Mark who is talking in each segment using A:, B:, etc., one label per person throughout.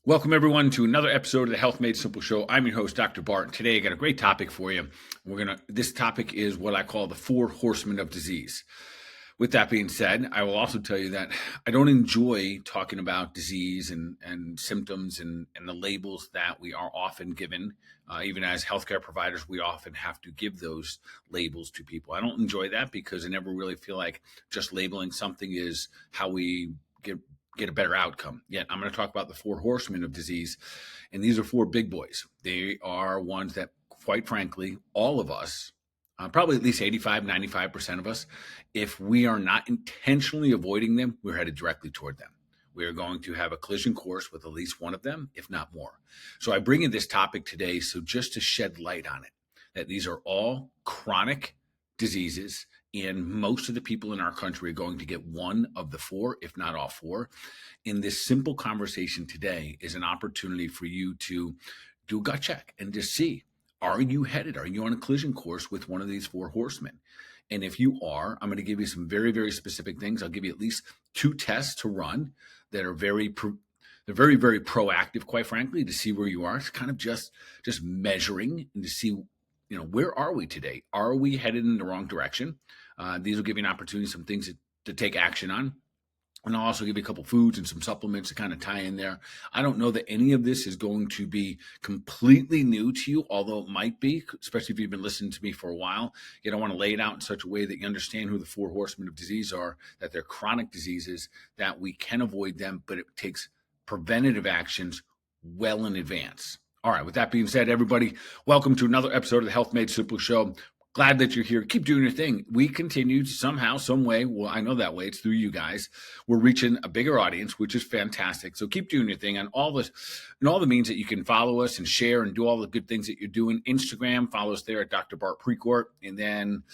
A: Welcome, everyone, to another episode of the Health Made Simple Show. I'm your host, Dr. Bart. Today, I got a great topic for you. This topic is what I call the 4 Horsemen of Disease. With that being said, I will also tell you that I don't enjoy talking about disease and symptoms and the labels that we are often given. Even as healthcare providers, we often have to give those labels to people. I don't enjoy that because I never really feel like just labeling something is how we get a better outcome. Yet I'm going to talk about the 4 horsemen of disease. And these are 4 big boys. They are ones that, quite frankly, all of us, probably at least 85, 95% of us, if we are not intentionally avoiding them, we're headed directly toward them. We are going to have a collision course with at least one of them, if not more. So I bring in this topic today just to shed light on it, that these are all chronic diseases, and most of the people in our country are going to get one of the 4, if not all 4. In this simple conversation today is an opportunity for you to do a gut check and just see, are you on a collision course with one of these 4 horsemen? And if you are, I'm going to give you some very, very specific things. I'll give you at least 2 tests to run that are very, very proactive, quite frankly, to see where you are. It's kind of just measuring and to see, where are we today? Are we headed in the wrong direction? These will give you an opportunity, some things to take action on. And I'll also give you a couple foods and some supplements to kind of tie in there. I don't know that any of this is going to be completely new to you, although it might be, especially if you've been listening to me for a while. Yet I want to lay it out in such a way that you understand who the 4 horsemen of disease are, that they're chronic diseases, that we can avoid them, but it takes preventative actions well in advance. All right, with that being said, everybody, welcome to another episode of the Health Made Simple Show. Glad that you're here. Keep doing your thing. We continue somehow, some way. Well, I know that way. It's through you guys. We're reaching a bigger audience, which is fantastic. So keep doing your thing on all the means that you can follow us and share and do all the good things that you're doing. Instagram, follow us there at Dr. Bart Precourt. And then,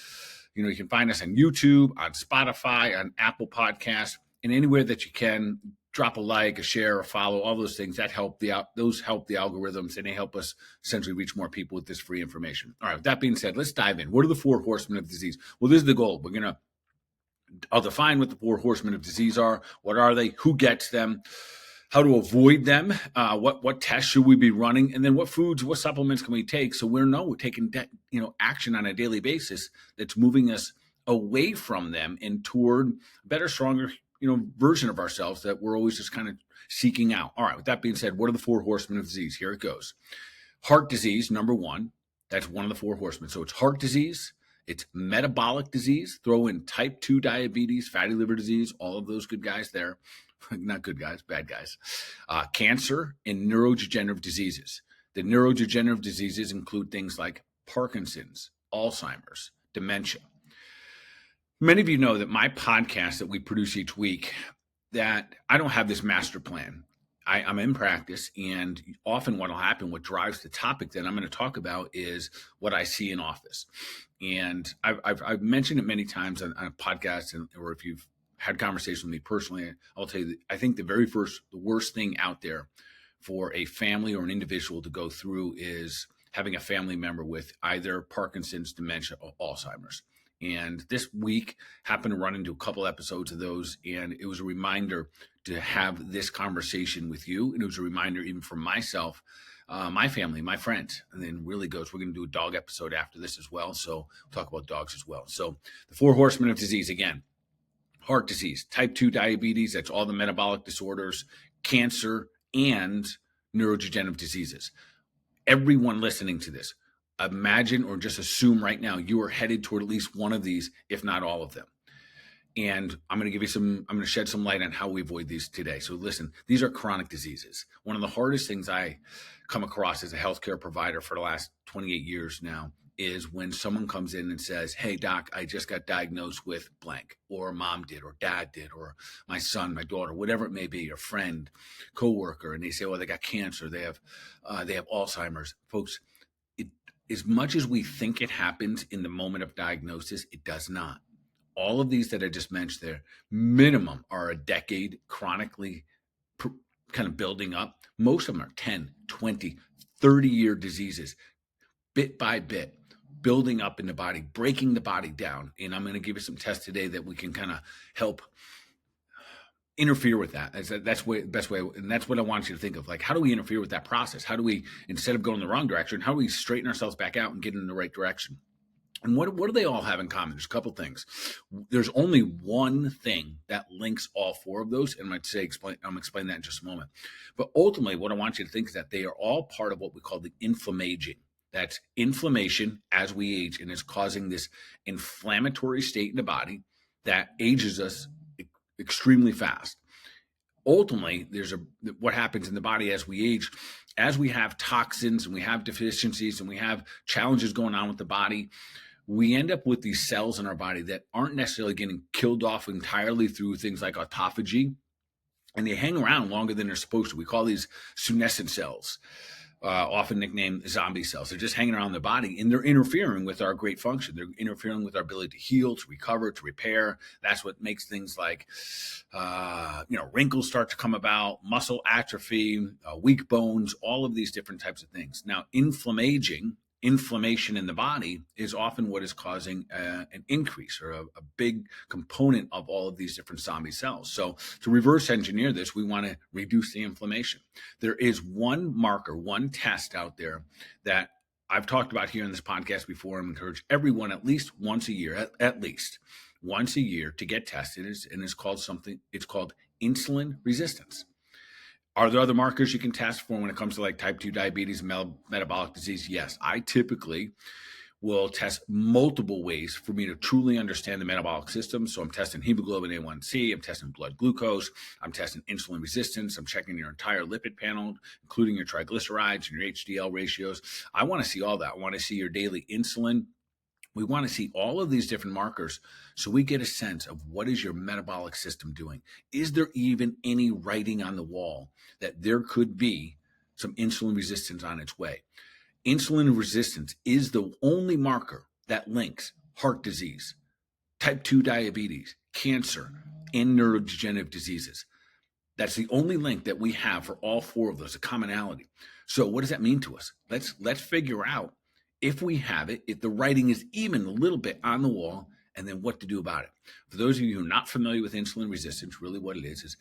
A: you can find us on YouTube, on Spotify, on Apple Podcasts, and anywhere that you can. Drop a like, a share, a follow, all those things that help those help the algorithms, and they help us essentially reach more people with this free information. All right, with that being said, let's dive in. What are the 4 horsemen of disease? Well, this is the goal. I'll define what the 4 horsemen of disease are. What are they? Who gets them? How to avoid them? What tests should we be running? And then what foods, what supplements can we take so we're taking action on a daily basis that's moving us away from them and toward better, stronger version of ourselves that we're always just kind of seeking out. All right, with that being said, what are the 4 horsemen of disease? Here it goes. Heart disease, number 1. That's one of the 4 horsemen. So it's heart disease, it's metabolic disease, throw in type 2 diabetes, fatty liver disease, all of those good guys there. Not good guys, bad guys. Cancer and neurodegenerative diseases. The neurodegenerative diseases include things like Parkinson's, Alzheimer's, dementia. Many of you know that my podcast that we produce each week, that I don't have this master plan. I'm in practice, and often what will happen, what drives the topic that I'm going to talk about is what I see in office. And I've mentioned it many times on a podcast, or if you've had conversations with me personally, I'll tell you that I think the worst thing out there for a family or an individual to go through is having a family member with either Parkinson's, dementia, or Alzheimer's. And this week happened to run into a couple episodes of those, and it was a reminder to have this conversation with you. And it was a reminder even for myself, my family, my friends, and then really goes, we're going to do a dog episode after this as well. So we'll talk about dogs as well. So the 4 horsemen of disease, again, heart disease, type 2 diabetes, that's all the metabolic disorders, cancer, and neurodegenerative diseases. Everyone listening to this, imagine or just assume right now you are headed toward at least one of these, if not all of them. And I'm going to shed some light on how we avoid these today. So listen, these are chronic diseases. One of the hardest things I come across as a healthcare provider for the last 28 years now is when someone comes in and says, hey, doc, I just got diagnosed with blank, or mom did, or dad did, or my son, my daughter, whatever it may be, your friend, coworker, and they say, well, they got cancer, they have Alzheimer's. Folks, as much as we think it happens in the moment of diagnosis, it does not. All of these that I just mentioned there, minimum are a decade chronically kind of building up. Most of them are 10, 20, 30-year diseases, bit by bit, building up in the body, breaking the body down. And I'm going to give you some tests today that we can kind of help interfere with that. That's the best way, and that's what I want you to think of. Like, how do we interfere with that process? How do we, instead of going the wrong direction, how do we straighten ourselves back out and get in the right direction? And what do they all have in common? There's a couple things. There's only one thing that links all four of those, and I'm going to explain that in just a moment. But ultimately, what I want you to think is that they are all part of what we call the inflammaging. That's inflammation as we age, and is causing this inflammatory state in the body that ages us extremely fast. Ultimately, what happens in the body as we age, as we have toxins and we have deficiencies and we have challenges going on with the body, we end up with these cells in our body that aren't necessarily getting killed off entirely through things like autophagy, and they hang around longer than they're supposed to. We call these senescent cells, often nicknamed zombie cells. They're just hanging around the body, and they're interfering with our great function. They're interfering with our ability to heal, to recover, to repair. That's what makes things like, wrinkles start to come about, muscle atrophy, weak bones, all of these different types of things. Now, inflammation in the body is often what is causing an increase, or a big component of all of these different zombie cells. So to reverse engineer this, we want to reduce the inflammation. There is one marker, one test out there that I've talked about here in this podcast before. I encourage everyone at least once a year, at least once a year, to get tested. It's called insulin resistance. Are there other markers you can test for when it comes to like type 2 diabetes, metabolic disease? Yes. I typically will test multiple ways for me to truly understand the metabolic system. So I'm testing hemoglobin A1C, I'm testing blood glucose, I'm testing insulin resistance, I'm checking your entire lipid panel, including your triglycerides and your HDL ratios. I want to see all that. I want to see your daily insulin. We want to see all of these different markers so we get a sense of what is your metabolic system doing. Is there even any writing on the wall that there could be some insulin resistance on its way? Insulin resistance is the only marker that links heart disease, type 2 diabetes, cancer, and neurodegenerative diseases. That's the only link that we have for all four of those, a commonality. So what does that mean to us? Let's figure out if we have it, if the writing is even a little bit on the wall, and then what to do about it. For those of you who are not familiar with insulin resistance, really what it is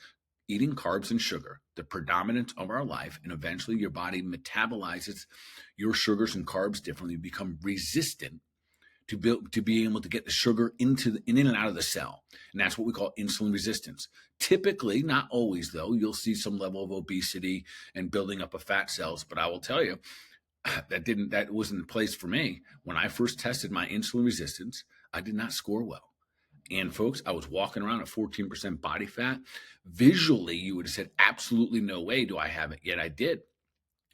A: eating carbs and sugar, the predominance of our life, and eventually your body metabolizes your sugars and carbs differently. You become resistant to be able to get the sugar in and out of the cell. And that's what we call insulin resistance. Typically, not always though, you'll see some level of obesity and building up of fat cells. But I will tell you, that wasn't the place for me. When I first tested my insulin resistance, I did not score well. And folks, I was walking around at 14% body fat. Visually, you would have said, absolutely no way do I have it. Yet I did.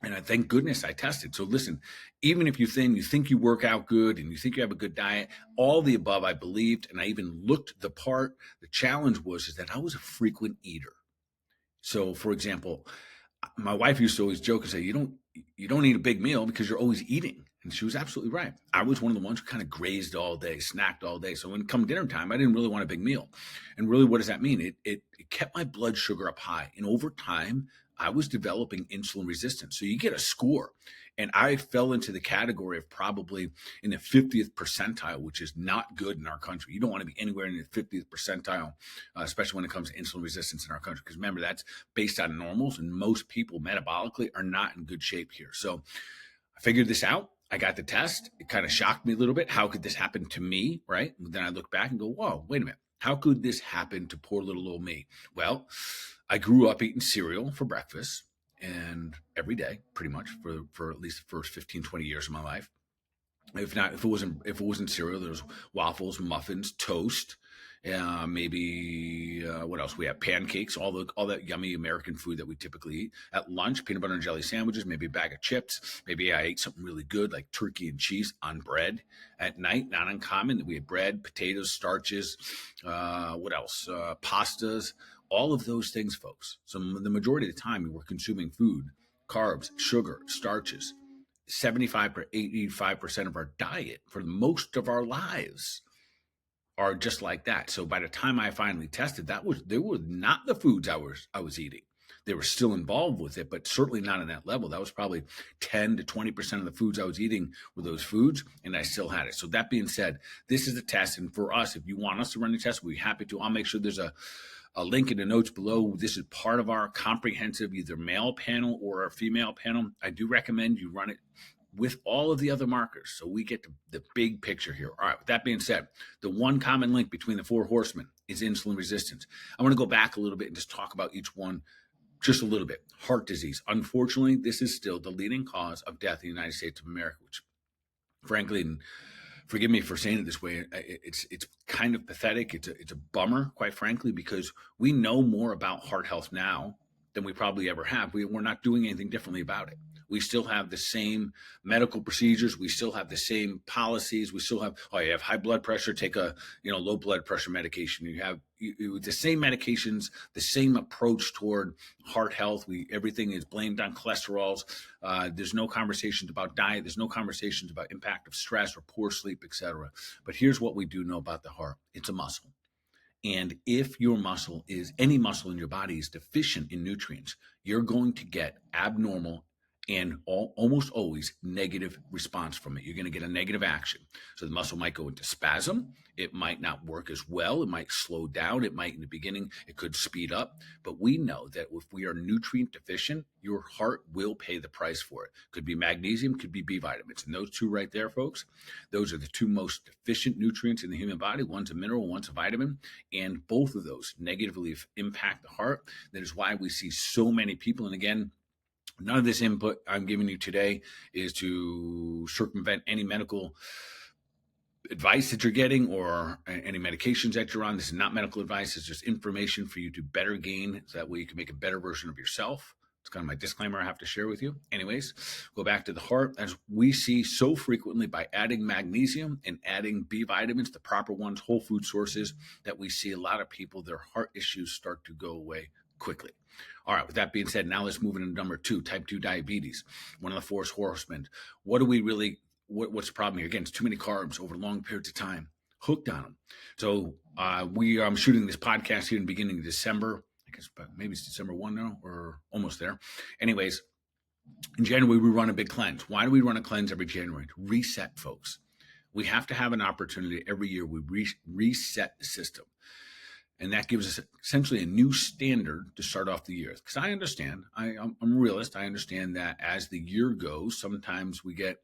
A: And I thank goodness I tested. So listen, even if you think you work out good and you think you have a good diet, all the above I believed, and I even looked the part. The challenge is that I was a frequent eater. So for example, my wife used to always joke and say, you don't eat a big meal because you're always eating. And she was absolutely right. I was one of the ones who kind of grazed all day, snacked all day. So when it come dinner time, I didn't really want a big meal. And really, what does that mean? It kept my blood sugar up high. And over time, I was developing insulin resistance. So you get a score. And I fell into the category of probably in the 50th percentile, which is not good in our country. You don't want to be anywhere in the 50th percentile, especially when it comes to insulin resistance in our country. Because remember, that's based on normals, and most people metabolically are not in good shape here. So I figured this out. I got the test. It kind of shocked me a little bit. How could this happen to me, right? And then I look back and go, whoa, wait a minute. How could this happen to poor little old me? Well, I grew up eating cereal for breakfast, and every day, pretty much for at least the first 15, 20 years of my life. If it wasn't cereal, there was waffles, muffins, toast, maybe what else? We have pancakes, all that yummy American food that we typically eat. At lunch, peanut butter and jelly sandwiches, maybe a bag of chips. Maybe I ate something really good like turkey and cheese on bread. At night, not uncommon, we had bread, potatoes, starches, what else? Pastas, all of those things, folks. So the majority of the time, we were consuming food, carbs, sugar, starches. 75 or 85% of our diet for most of our lives are just like that. So by the time I finally tested, they were not the foods I was eating. They were still involved with it, but certainly not on that level. That was probably 10 to 20% of the foods I was eating were those foods, and I still had it. So that being said, this is a test. And for us, if you want us to run the test, we'll be happy to. I'll make sure there's a a link in the notes below. This is part of our comprehensive either male panel or a female panel. I do recommend you run it with all of the other markers so we get the big picture here. All right, with that being said, the one common link between the four horsemen is insulin resistance. I want to go back a little bit and just talk about each one just a little bit. Heart disease. Unfortunately, this is still the leading cause of death in the United States of America, which frankly, and forgive me for saying it this way, it's kind of pathetic. It's a bummer, quite frankly, because we know more about heart health now than we probably ever have. We're not doing anything differently about it. We still have the same medical procedures. We still have the same policies. We still have, you have high blood pressure, take a low blood pressure medication. You have the same medications, the same approach toward heart health. Everything is blamed on cholesterols. There's no conversations about diet. There's no conversations about impact of stress or poor sleep, etc. But here's what we do know about the heart. It's a muscle. And if your muscle any muscle in your body is deficient in nutrients, you're going to get abnormal and almost always negative response from it. You're going to get a negative action. So the muscle might go into spasm. It might not work as well. It might slow down. It might, in the beginning, it could speed up. But we know that if we are nutrient deficient, your heart will pay the price for it. Could be magnesium, could be B vitamins. And those two right there, folks, those are the two most deficient nutrients in the human body. One's a mineral, one's a vitamin. And both of those negatively impact the heart. That is why we see so many people. And again, none of this input I'm giving you today is to circumvent any medical advice that you're getting or any medications that you're on. This is not medical advice. It's just information for you to better gain so that way you can make a better version of yourself. It's kind of my disclaimer I have to share with you. Anyways, go back to the heart. As we see so frequently by adding magnesium and adding B vitamins, the proper ones, whole food sources, that we see a lot of people, their heart issues start to go away quickly. All right, with that being said, now let's move into number 2, type 2 diabetes, one of the four horsemen. What do we really, what's the problem here? Again, it's too many carbs over long periods of time, hooked on them. So I'm shooting this podcast here in the beginning of December. I guess maybe it's December 1 now or almost there. Anyways, in January, we run a big cleanse. Why do we run a cleanse every January? To reset, folks. We have to have an opportunity every year. We reset the system. And that gives us essentially a new standard to start off the year. Because I understand, I'm a realist. I understand that as the year goes, sometimes we get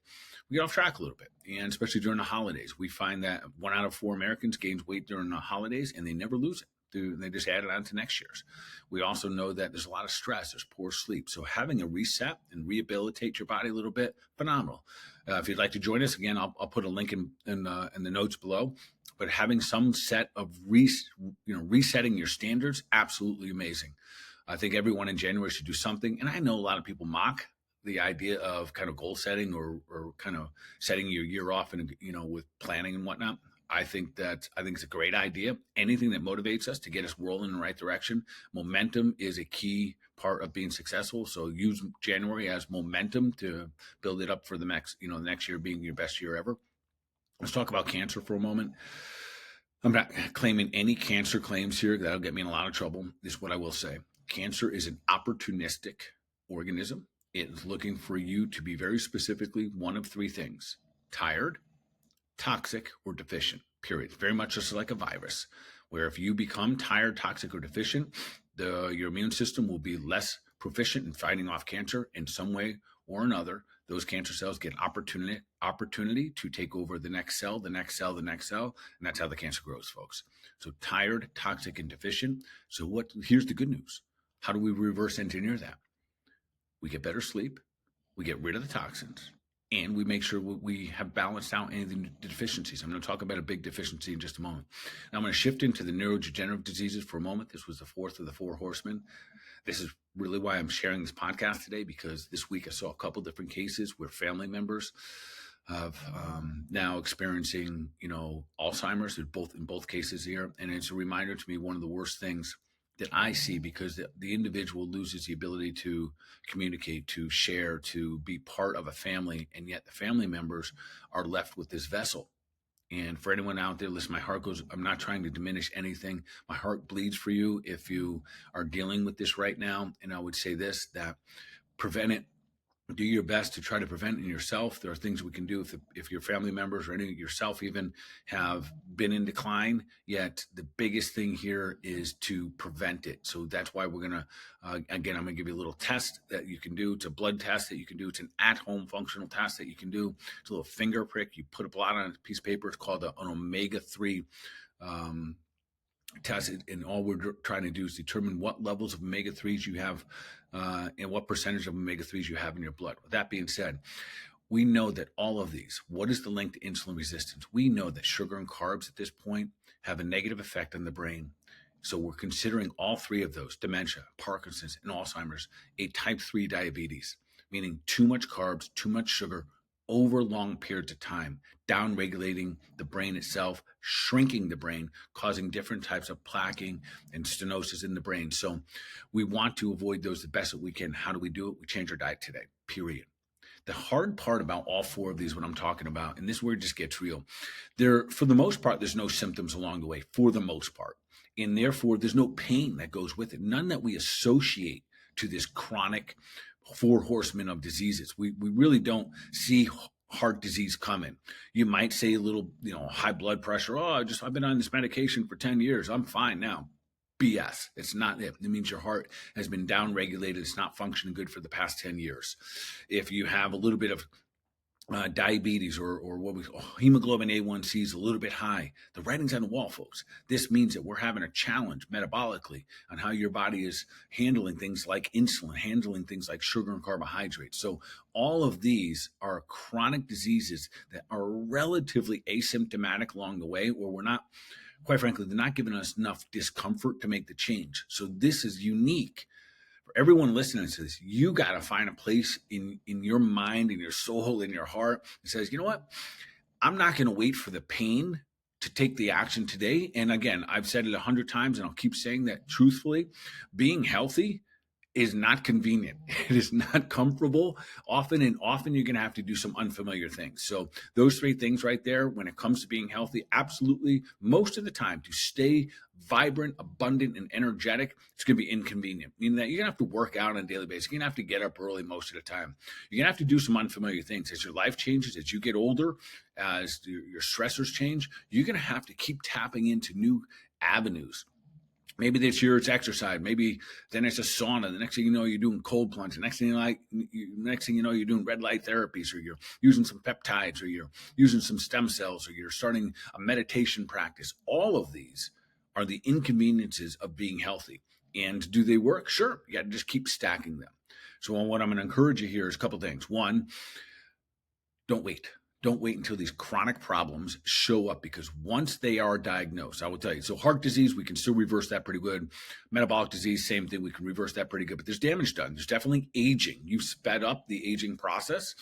A: off track a little bit. And especially during the holidays, we find that 1 out of 4 Americans gains weight during the holidays and they never lose it. They just add it on to next year's. We also know that there's a lot of stress, there's poor sleep. So having a reset and rehabilitate your body a little bit, phenomenal. If you'd like to join us, again, I'll put a link in the notes below. But having some set of resetting your standards, absolutely amazing. I think everyone in January should do something. And I know a lot of people mock the idea of kind of goal setting or kind of setting your year off and with planning and whatnot. I think it's a great idea. Anything that motivates us to get us rolling in the right direction. Momentum is a key part of being successful. So use January as momentum to build it up for the next year being your best year ever. Let's talk about cancer for a moment. I'm not claiming any cancer claims here. That'll get me in a lot of trouble. This is what I will say. Cancer is an opportunistic organism. It is looking for you to be very specifically one of 3 things: tired, toxic, or deficient, period. Very much just like a virus, where if you become tired, toxic, or deficient, your immune system will be less proficient in fighting off cancer in some way or another. Those cancer cells get opportunity to take over the next cell, the next cell, the next cell, and that's how the cancer grows, folks. So tired, toxic, and deficient. So here's the good news. How do we reverse engineer that? We get better sleep, we get rid of the toxins, and we make sure we have balanced out any of the deficiencies. I'm going to talk about a big deficiency in just a moment. Now I'm going to shift into the neurodegenerative diseases for a moment. This was the 4th of the 4 horsemen. This is really why I'm sharing this podcast today, because this week I saw a couple different cases where family members have now experiencing, Alzheimer's in both cases here. And it's a reminder to me, one of the worst things that I see, because the individual loses the ability to communicate, to share, to be part of a family, and yet the family members are left with this vessel. And for anyone out there, listen, my heart goes, I'm not trying to diminish anything. My heart bleeds for you if you are dealing with this right now. And I would say this, that prevent it do your best to try to prevent in yourself. There are things we can do if your family members or any yourself even have been in decline. Yet the biggest thing here is to prevent it. So that's why we're gonna again, I'm gonna give you a little test that you can do. It's a blood test that you can do. It's an at-home functional test that you can do. It's a little finger prick. You put a blot on a piece of paper. It's called an omega-3 test it, and all we're trying to do is determine what levels of omega-3s you have and what percentage of omega-3s you have in your blood. With that being said, we know that all of these, what is the link to insulin resistance? We know that sugar and carbs at this point have a negative effect on the brain. So we're considering all three of those, dementia, Parkinson's, and Alzheimer's, a type 3 diabetes, meaning too much carbs, too much sugar over long periods of time, down-regulating the brain itself, shrinking the brain, causing different types of plaquing and stenosis in the brain. So we want to avoid those the best that we can. How do we do it? We change our diet today, period. The hard part about all four of these, what I'm talking about, and this is where it just gets real, for the most part, there's no symptoms along the way, for the most part. And therefore, there's no pain that goes with it, none that we associate to this chronic 4 horsemen of diseases. We really don't see heart disease coming. You might say a little, high blood pressure. Oh, I've been on this medication for 10 years. I'm fine now. BS. It's not it. It means your heart has been down regulated. It's not functioning good for the past 10 years. If you have a little bit of diabetes or what we call hemoglobin A1C is a little bit high, the writing's on the wall, folks. This means that we're having a challenge metabolically on how your body is handling things like insulin, handling things like sugar and carbohydrates. So all of these are chronic diseases that are relatively asymptomatic along the way, where we're not, quite frankly, they're not giving us enough discomfort to make the change. So this is unique. For everyone listening to this, you got to find a place in your mind, in your soul, in your heart that says, you know what? I'm not going to wait for the pain to take the action today. And again, I've said it 100 times, and I'll keep saying that truthfully. Being healthy is not convenient. It is not comfortable. Often you're going to have to do some unfamiliar things. So those 3 things right there, when it comes to being healthy, absolutely, most of the time, to stay vibrant, abundant, and energetic, it's going to be inconvenient. Meaning that you're going to have to work out on a daily basis. You're going to have to get up early most of the time. You're going to have to do some unfamiliar things. As your life changes, as you get older, as your stressors change, you're going to have to keep tapping into new avenues. Maybe this year it's exercise. Maybe then it's a sauna. The next thing you know, you're doing cold plunge. The next thing you know, you're doing red light therapies, or you're using some peptides, or you're using some stem cells, or you're starting a meditation practice. All of these are the inconveniences of being healthy. And do they work? Sure. You got to just keep stacking them. So what I'm going to encourage you here is a couple things. One, don't wait. Don't wait until these chronic problems show up, because once they are diagnosed, I will tell you, so heart disease, we can still reverse that pretty good. Metabolic disease, same thing, we can reverse that pretty good, but there's damage done. There's definitely aging. You've sped up the aging process.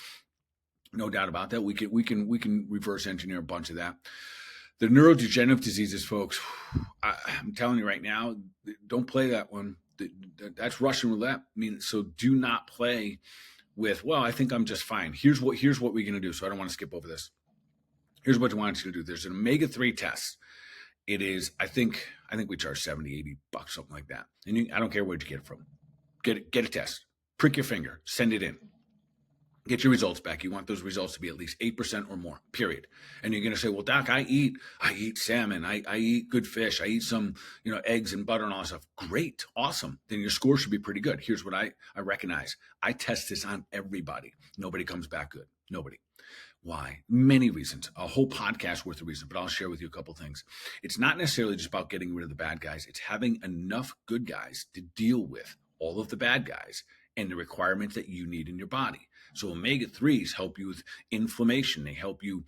A: No doubt about that. We can reverse engineer a bunch of that. The neurodegenerative diseases, folks, I'm telling you right now, don't play that one. That's Russian roulette. So do not play with, well, I think I'm just fine. Here's what we're going to do. So I don't want to skip over this. Here's what I want you to do. There's an omega-3 test. It is, I think we charge $70, $80, something like that. And I don't care where'd you get it from. Get a test. Prick your finger. Send it in. Get your results back. You want those results to be at least 8% or more, period. And you're going to say, well, doc, I eat salmon. I eat good fish. I eat some, eggs and butter and all that stuff. Great. Awesome. Then your score should be pretty good. Here's what I recognize. I test this on everybody. Nobody comes back good. Nobody. Why? Many reasons. A whole podcast worth of reasons, but I'll share with you a couple things. It's not necessarily just about getting rid of the bad guys. It's having enough good guys to deal with all of the bad guys and the requirements that you need in your body. So omega-3s help you with inflammation. They help you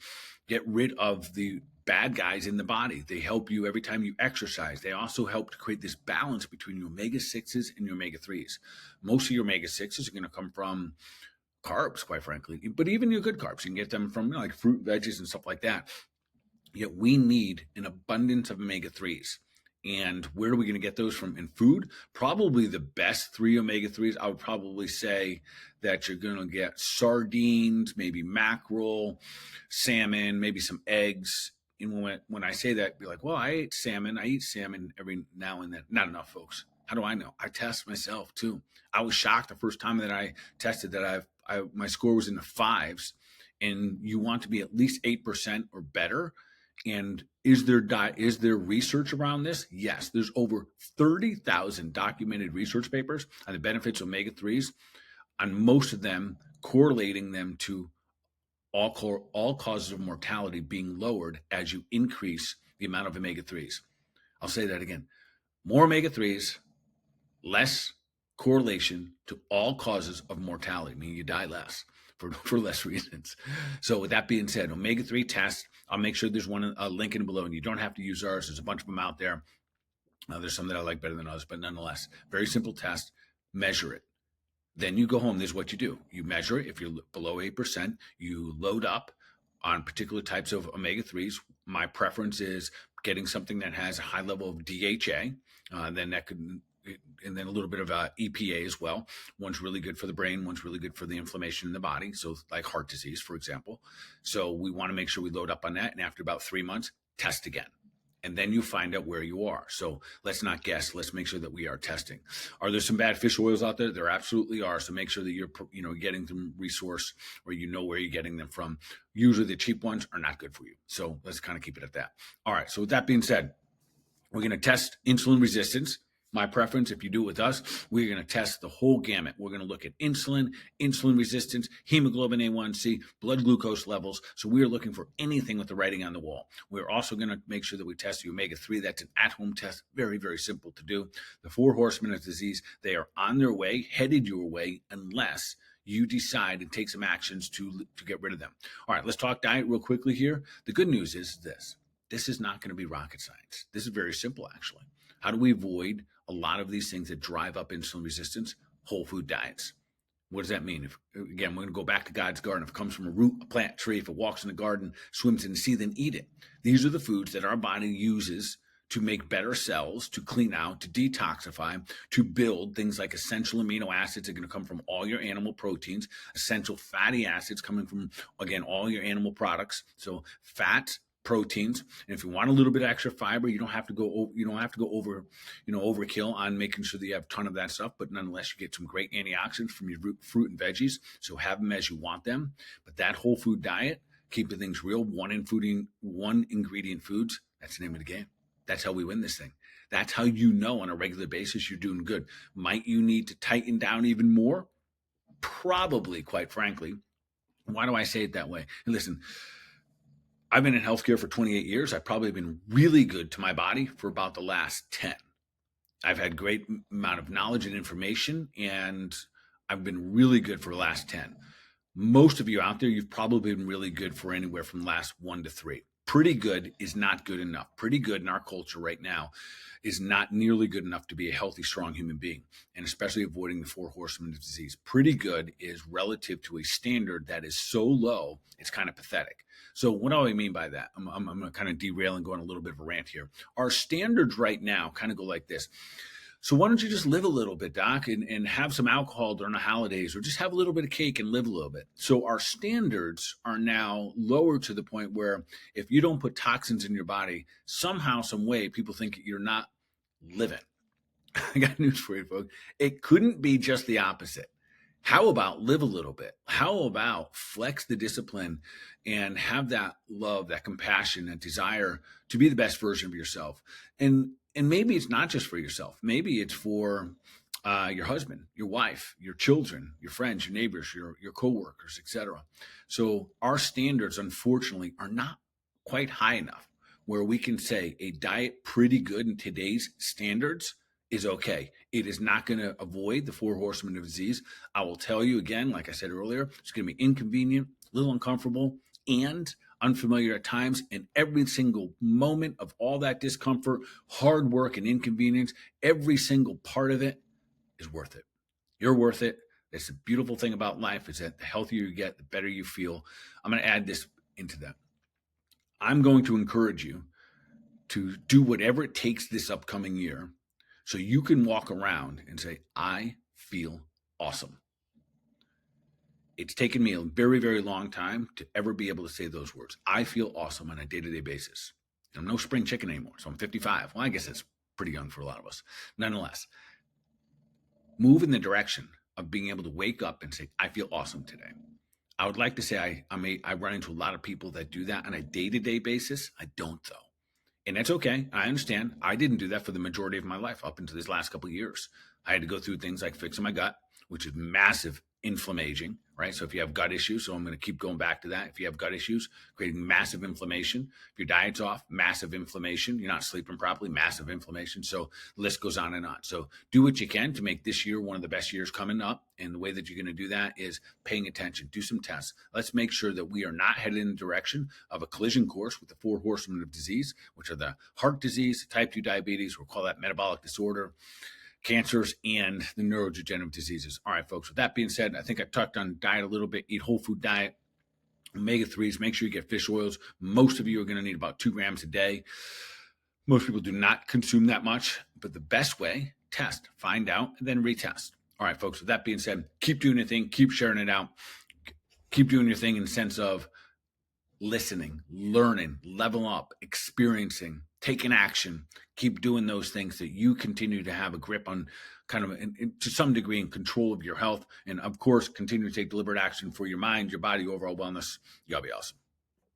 A: get rid of the bad guys in the body. They help you every time you exercise. They also help to create this balance between your omega-6s and your omega-3s. Most of your omega-6s are going to come from carbs, quite frankly, but even your good carbs, you can get them from like fruit, veggies, and stuff like that. Yet we need an abundance of omega-3s. And where are we going to get those from? In food? Probably the best 3 omega-3s, I would probably say that you're going to get sardines, maybe mackerel, salmon, maybe some eggs. And when I say that, be like, well, I eat salmon every now and then. Not enough, folks. How do I know? I test myself too. I was shocked the first time that I tested that my score was in the fives, and you want to be at least 8% or better. And is there research around this? Yes, there's over 30,000 documented research papers on the benefits of omega-3s, on most of them correlating them to all causes of mortality being lowered as you increase the amount of omega-3s. I'll say that again. More omega-3s, less correlation to all causes of mortality, meaning you die less for less reasons. So with that being said, omega-3 test, I'll make sure there's one link in below, and you don't have to use ours. There's a bunch of them out there. There's some that I like better than others, but nonetheless, very simple test. Measure it. Then you go home. This is what you do. You measure it. If you're below 8%, you load up on particular types of omega-3s. My preference is getting something that has a high level of DHA. Then that could, and then a little bit of EPA as well. One's really good for the brain. One's really good for the inflammation in the body. So like heart disease, for example. So we want to make sure we load up on that. And after about 3 months, test again. And then you find out where you are. So let's not guess. Let's make sure that we are testing. Are there some bad fish oils out there? There absolutely are. So make sure that you're getting them resource, or where you're getting them from. Usually the cheap ones are not good for you. So let's kind of keep it at that. All right. So with that being said, we're going to test insulin resistance. My preference, if you do it with us, we're going to test the whole gamut. We're going to look at insulin resistance, hemoglobin A1C, blood glucose levels. So we are looking for anything with the writing on the wall. We're also going to make sure that we test the omega-3. That's an at-home test. Very, very simple to do. The 4 Horsemen of Disease, they are on their way, headed your way, unless you decide and take some actions to get rid of them. All right, let's talk diet real quickly here. The good news is this. This is not going to be rocket science. This is very simple, actually. How do we avoid a lot of these things that drive up insulin resistance? Whole food diets. What does that mean? Again, we're going to go back to God's garden. If it comes from a root, a plant, tree, if it walks in the garden, swims in the sea, then eat it. These are the foods that our body uses to make better cells, to clean out, to detoxify, to build things like essential amino acids that are going to come from all your animal proteins, essential fatty acids coming from, again, all your animal products. So fats, proteins, and if you want a little bit of extra fiber, you don't have to go over overkill on making sure that you have a ton of that stuff, but nonetheless you get some great antioxidants from your fruit and veggies. So have them as you want them. But that whole food diet, keeping things real, one ingredient foods, that's the name of the game. That's how we win this thing. That's how on a regular basis you're doing good. Might you need to tighten down even more? Probably, quite frankly. Why do I say it that way? And listen, I've been in healthcare for 28 years. I've probably been really good to my body for about the last 10. I've had great amount of knowledge and information, and I've been really good for the last 10. Most of you out there, you've probably been really good for anywhere from the last 1 to 3. Pretty good is not good enough. Pretty good in our culture right now is not nearly good enough to be a healthy, strong human being, and especially avoiding the 4 Horsemen of Disease. Pretty good is relative to a standard that is so low, it's kind of pathetic. So what do I mean by that? I'm going to kind of derail and go on a little bit of a rant here. Our standards right now kind of go like this. So why don't you just live a little bit, Doc, and have some alcohol during the holidays, or just have a little bit of cake and live a little bit. So our standards are now lower to the point where if you don't put toxins in your body, somehow, some way, people think you're not living. I got news for you, folks. It couldn't be just the opposite. How about live a little bit? How about flex the discipline and have that love, that compassion, that desire to be the best version of yourself? And maybe it's not just for yourself. Maybe it's for your husband, your wife, your children, your friends, your neighbors, your coworkers, etc. So our standards, unfortunately, are not quite high enough where we can say a diet pretty good in today's standards is okay. It is not going to avoid the 4 Horsemen of Disease. I will tell you again, like I said earlier, it's going to be inconvenient, a little uncomfortable, and unfamiliar at times. And every single moment of all that discomfort, hard work, and inconvenience, every single part of it is worth it. You're worth it. That's the beautiful thing about life, is that the healthier you get, the better you feel. I'm going to add this into that. I'm going to encourage you to do whatever it takes this upcoming year so you can walk around and say, I feel awesome. It's taken me a very, very long time to ever be able to say those words. I feel awesome on a day-to-day basis. I'm no spring chicken anymore, so I'm 55. Well, I guess that's pretty young for a lot of us. Nonetheless, move in the direction of being able to wake up and say, I feel awesome today. I would like to say I run into a lot of people that do that on a day-to-day basis. I don't, though. And that's okay. I understand. I didn't do that for the majority of my life up until this last couple of years. I had to go through things like fixing my gut, which is massive inflammation, right? So if you have gut issues, so I'm going to keep going back to that. If you have gut issues, creating massive inflammation. If your diet's off, massive inflammation. You're not sleeping properly, massive inflammation. So the list goes on and on. So do what you can to make this year one of the best years coming up. And the way that you're going to do that is paying attention. Do some tests. Let's make sure that we are not headed in the direction of a collision course with the 4 horsemen of disease, which are the heart disease, type 2 diabetes, we'll call that metabolic disorder, cancers, and the neurodegenerative diseases. All right, folks, with that being said, I think I talked on diet a little bit. Eat whole food diet, omega-3s, make sure you get fish oils. Most of you are going to need about 2 grams a day. Most people do not consume that much, but the best way, test, find out, and then retest. All right, folks, with that being said, keep doing your thing, keep sharing it out, keep doing your thing in the sense of listening, learning, level up, experiencing, taking action, keep doing those things that you continue to have a grip on, kind of to some degree in control of your health. And of course, continue to take deliberate action for your mind, your body, overall wellness. You gotta be awesome.